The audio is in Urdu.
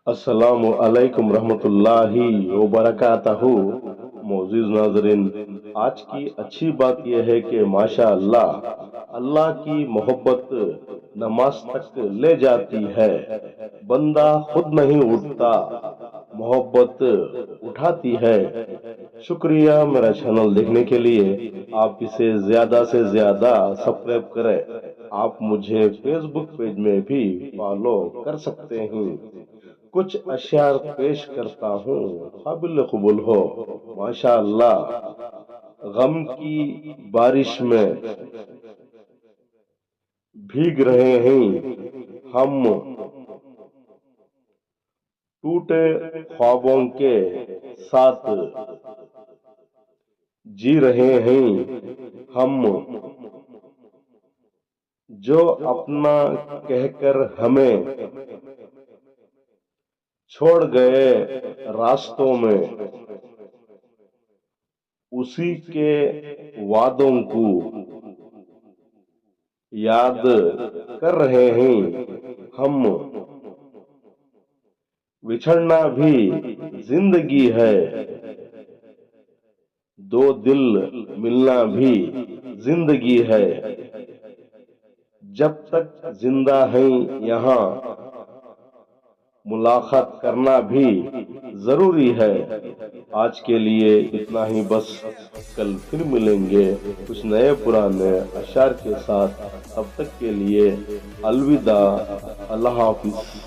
السلام علیکم رحمۃ اللہ وبرکاتہ۔ معزز ناظرین، آج کی اچھی بات یہ ہے کہ ماشاء اللہ اللہ کی محبت نماز تک لے جاتی ہے۔ بندہ خود نہیں اٹھتا، محبت اٹھاتی ہے۔ شکریہ میرا چینل دیکھنے کے لیے۔ آپ اسے زیادہ سے زیادہ سبسکرائب کریں۔ آپ مجھے فیس بک پیج میں بھی فالو کر سکتے ہیں۔ کچھ اشعار پیش کرتا ہوں، قابل قبول ہو۔ ماشاء اللہ، غم کی بارش میں بھیگ رہے ہیں ہم، ٹوٹے خوابوں کے ساتھ جی رہے ہیں ہم، جو اپنا کہہ کر ہمیں چھوڑ گئے راستوں میں، اسی کے وعدوں کو یاد کر رہے ہیں ہم۔ بچھڑنا بھی زندگی ہے، دو دل ملنا بھی زندگی ہے، جب تک زندہ ہیں یہاں ملاقات کرنا بھی ضروری ہے۔ آج کے لیے اتنا ہی بس، کل پھر ملیں گے کچھ نئے پرانے اشعار کے ساتھ۔ تب تک کے لیے الوداع، اللہ حافظ۔